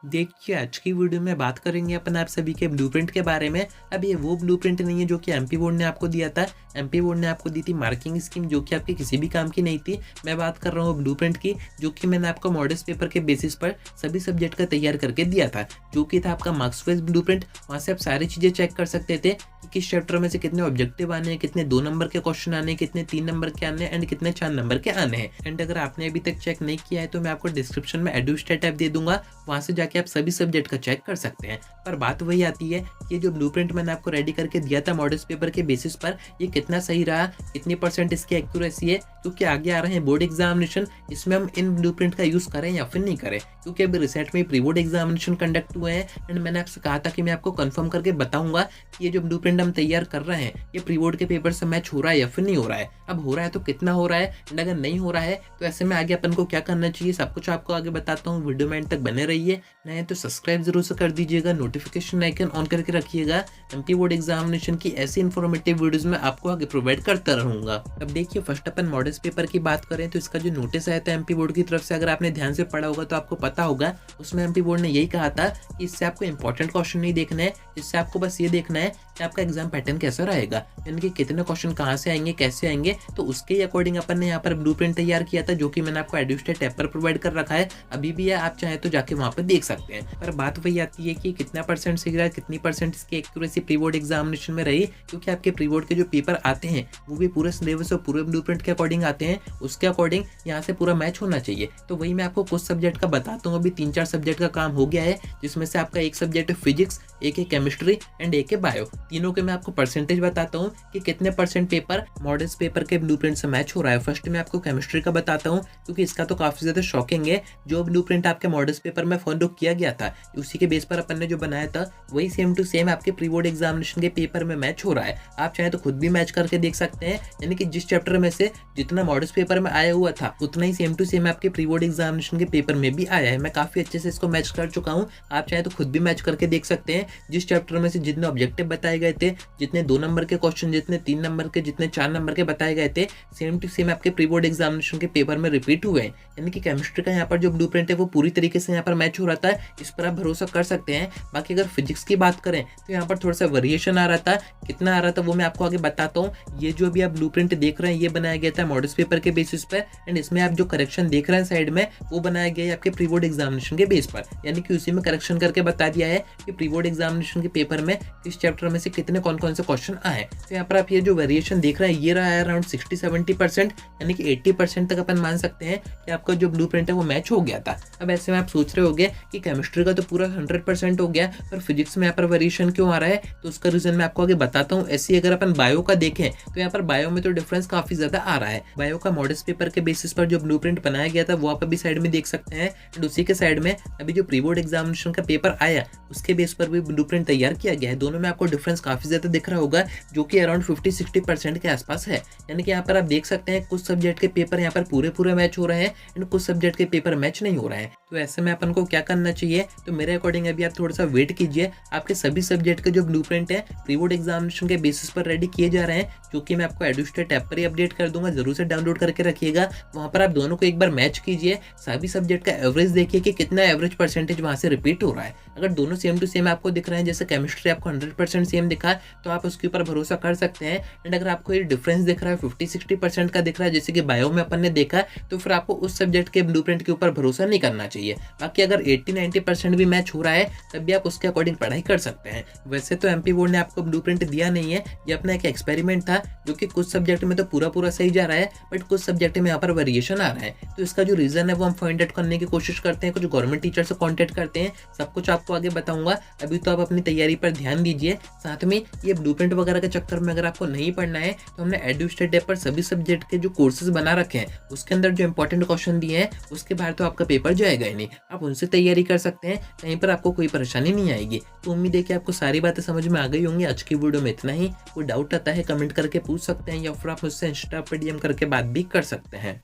देखिए, आज की वीडियो में बात करेंगे अपन आप सभी के ब्लूप्रिंट के बारे में। अब ये वो ब्लूप्रिंट नहीं है जो कि एमपी बोर्ड ने आपको दिया था। एमपी बोर्ड ने आपको दी थी मार्किंग स्कीम जो कि आपके किसी भी काम की नहीं थी। मैं बात कर रहा हूँ ब्लूप्रिंट की, जो कि मैंने आपको मॉडल्स पेपर के बेसिस पर सभी सब्जेक्ट का तैयार करके दिया था, जो कि था आपका मार्क्स वाइज ब्लूप्रिंट। वहाँ से आप सारी चीज़ें चेक कर सकते थे कि किस चैप्टर में से कितने ऑब्जेक्टिव आने हैं, कितने 2 नंबर के क्वेश्चन आने हैं, कितने 3 नंबर के आने हैं एंड कितने 4 नंबर के आने हैं। एंड अगर आपने अभी तक चेक नहीं किया है तो मैं आपको डिस्क्रिप्शन में एडुस्टेट ऐप दे दूंगा, वहाँ से जाके आप सभी सब्जेक्ट का चेक कर सकते हैं। पर बात वही आती है कि जो ब्लूप्रिंट मैंने आपको रेडी करके दिया था मॉडल्स पेपर के बेसिस पर, ये कितना सही रहा, कितनी परसेंट इसकी एक्यूरेसी है, क्योंकि आगे आ रहे हैं बोर्ड एग्जामिनेशन, इसमें हम इन ब्लूप्रिंट का यूज़ करें या फिर नहीं करें। क्योंकि अभी रिसेंट में प्री बोर्ड एग्जामिनेशन कंडक्ट हुए हैं एंड मैंने आपसे कहा था कि मैं आपको कंफर्म करके बताऊंगा कि ये जो ब्लूप्रिंट हम तैयार कर रहे हैं ये प्री बोर्ड के पेपर से मैच हो रहा है या फिर नहीं हो रहा है। अब हो रहा है तो कितना हो रहा है, एंड अगर नहीं हो रहा है तो ऐसे में आगे अपन को क्या करना चाहिए, सब कुछ आपको आगे बताता हूँ। वीडियो में एंड तक बने रहिए, नए तो सब्सक्राइब जरूर से कर दीजिएगा, नोटिफिकेशन आइकन ऑन करके रखिएगा। एमपी बोर्ड एग्जामिनेशन की ऐसी इन्फॉर्मेटिव वीडियोस में आपको आगे प्रोवाइड करता रहूंगा। अब देखिए, फर्स्ट अपन मॉडल्स पेपर की बात करें तो इसका जो नोटिस आया था एमपी बोर्ड की तरफ से, अगर आपने ध्यान से पढ़ा होगा तो आपको पता होगा, उसमें एमपी बोर्ड ने यही कहा था कि इससे आपको इंपॉर्टेंट क्वेश्चन नहीं देखना है, इससे आपको बस ये देखना है कि आपका एग्जाम पैटर्न कैसा रहेगा, यानी कि कितने क्वेश्चन कहाँ से आएंगे, कैसे आएंगे। तो उसके अकॉर्डिंग अपन ने यहाँ पर ब्लूप्रिंट तैयार किया था, जो कि मैंने आपको एडुस्टेट ऐप पर प्रोवाइड कर रखा है। अभी भी है, आप चाहे तो जाके वहाँ पर देख सकते हैं। पर बात वही आती है कि कितना परसेंट सही रहा, कितनी परसेंट इसकी एक्यूरेसी प्री बोर्ड एग्जामिनेशन में रही, क्योंकि आपके प्री बोर्ड के जो पेपर आते हैं वो भी पूरे सिलेबस और पूरे ब्लूप्रिंट के अकॉर्डिंग आते हैं। उसके अकॉर्डिंग यहाँ से पूरा मैच होना चाहिए। तो वही मैं आपको कुछ सब्जेक्ट का बताता हूँ। अभी 3-4 सब्जेक्ट का काम हो गया है, जिसमें से आपका एक सब्जेक्ट है फिजिक्स, एक है केमिस्ट्री एंड एक है बायो। तीनों के मैं आपको परसेंटेज बताता हूँ कि कितने परसेंट पेपर मॉडल्स पेपर के ब्लूप्रिंट से मैच हो रहा है। फर्स्ट मैं आपको केमिस्ट्री का बताता हूँ, क्योंकि इसका तो काफी ज्यादा शॉकिंग है। जो ब्लूप्रिंट आपके मॉडल्स पेपर में फॉलो किया गया था, उसी के बेस पर अपन ने जो बनाया था वही सेम टू सेम आपके प्री बोर्ड एग्जामिनेशन के पेपर में मैच हो रहा है। आप चाहे तो खुद भी मैच करके देख सकते हैं, यानी कि जिस चैप्टर में से जितना मॉडल्स पेपर में आया हुआ था उतना ही सेम टू सेम आपके प्री बोर्ड एग्जामिनेशन के पेपर में भी आया है। मैं काफी अच्छे से इसको मैच कर चुका हूँ, आप चाहे तो खुद भी मैच करके देख सकते हैं। जिस चैप्टर में से जितने ऑब्जेक्टिव बताए गए थे, जितने 2 नंबर के क्वेश्चन, जितने 3 नंबर के, जितने 4 नंबर के बताए गए थे, सेम टू सेम आपके प्री बोर्ड एग्जामिनेशन के पेपर में रिपीट हुए हैं। यानी कि केमिस्ट्री का यहाँ पर जो ब्लूप्रिंट है वो पूरी तरीके से यहाँ पर मैच हो रहा था, इस पर आप भरोसा कर सकते हैं। बाकी अगर फिजिक्स की बात करें तो यहाँ पर थोड़ा सा वेरिएशन आ रहा था, कितना आ रहा था वो मैं आपको आगे बताता हूँ। ये जो अभी आप ब्लूप्रिंट देख रहे हैं ये बनाया गया था मॉडल्स पेपर के बेसिस पर, एंड इसमें आप जो करेक्शन देख रहे हैं साइड में वो बनाया गया है आपके प्री बोर्ड एग्जामिनेशन के बेस पर, यानी कि उसी में करेक्शन करके बता दिया है कि प्री बोर्ड एग्जामिनेशन के पेपर में किस चैप्टर में से कितने कौन कौन से क्वेश्चन आए। तो यहाँ पर आप ये जो वेरिएशन देख रहे हैं ये रहा है अराउंड 60-70%, यानी कि 80% तक अपन मान सकते हैं कि आपका जो ब्लूप्रिंट है वो मैच हो गया था। अब ऐसे में आप सोच रहे होंगे कि केमिस्ट्री का तो पूरा 100% हो गया, पर फिजिक्स में यहाँ पर वेरिएशन क्यों आ रहा है, तो उसका रीजन मैं आपको आगे बताता हूँ। ऐसे अगर अपन बायो का देखें तो यहाँ पर बायो में तो डिफरेंस काफी ज्यादा आ रहा है। बायो का मॉडल्स पेपर के बेसिस पर जो ब्लूप्रिंट बनाया गया था वो आप अभी साइड में देख सकते हैं, एंड उसी के साइड में अभी जो प्री बोर्ड एग्जामिनेशन का पेपर आया उसके बेस पर भी ब्लूप्रिंट तैयार किया गया है। दोनों में आपको डिफरेंस काफी ज्यादा दिख रहा होगा, जो कि अराउंड 50-60% के आसपास है। यानी कि यहाँ पर आप देख सकते हैं कुछ सब्जेक्ट के पेपर यहाँ पर पूरे मैच हो रहे हैं एंड कुछ सब्जेक्ट के पेपर मैच नहीं हो रहे हैं। तो ऐसे में अपन को क्या करना चाहिए, तो मेरे अकॉर्डिंग अभी आप थोड़ा सा वेट कीजिए। आपके सभी सब्जेक्ट के जो ब्लूप्रिंट है प्री बोर्ड एग्जामिनेशन के बेसिस पर रेडी किए जा रहे हैं, जो कि मैं आपको एडुस्टेट ऐप पर ही अपडेट कर दूंगा, जरूर से डाउनलोड करके रखिएगा। वहां पर आप दोनों को एक बार मैच कीजिए, सभी सब्जेक्ट का एवरेज देखिए कि कितना एवरेज परसेंटेज वहां से रिपीट हो रहा है। अगर दोनों सेम टू सेम आपको दिख रहे हैं, जैसे केमिस्ट्री आपको 100% सेम दिखा तो आप उसके ऊपर भरोसा कर सकते हैं। एंड अगर आपको ये डिफरेंस दिख रहा है 50-60% का दिख रहा है, जैसे कि बायो में अपन ने देखा, तो फिर आपको उस सब्जेक्ट के ब्लूप्रिंट के ऊपर भरोसा नहीं करना चाहिए। बाकी अगर 80-90% भी मैच हो रहा है तब भी आप उसके अकॉर्डिंग पढ़ाई कर सकते हैं। वैसे तो एमपी बोर्ड ने आपको ब्लूप्रिंट दिया नहीं है, ये अपना एक एक्सपेरिमेंट था, जो कि कुछ सब्जेक्ट में तो पूरा सही जा रहा है, बट कुछ सब्जेक्ट में यहाँ पर वेरिएशन आ रहा है। तो इसका जो रीजन है वो हम फाइंड आउट करने की कोशिश करते हैं, कुछ गवर्नमेंट टीचर से कॉन्टेक्ट करते हैं, सब कुछ आपको आगे बताऊंगा। अभी तो आप अपनी तैयारी पर ध्यान दीजिए। साथ में ये ब्लूप्रिंट वगैरह के चक्कर में अगर आपको नहीं पढ़ना है तो हमने एडुस्टेट ऐप पर सभी सब्जेक्ट के जो कोर्सेज बना रखे हैं उसके अंदर जो इंपॉर्टेंट क्वेश्चन दिए हैं उसके बाहर तो आपका पेपर जाएगा ही नहीं, आप उनसे तैयारी कर सकते हैं, कहीं पर आपको कोई परेशानी नहीं आएगी। तो उम्मीद है कि आपको सारी बातें समझ में आ गई होंगी। आज की वीडियो में इतना ही। कोई डाउट आता है कमेंट करके पूछ सकते हैं, या फिर आप मुझसे इंस्टा पर डीएम करके बात भी कर सकते हैं।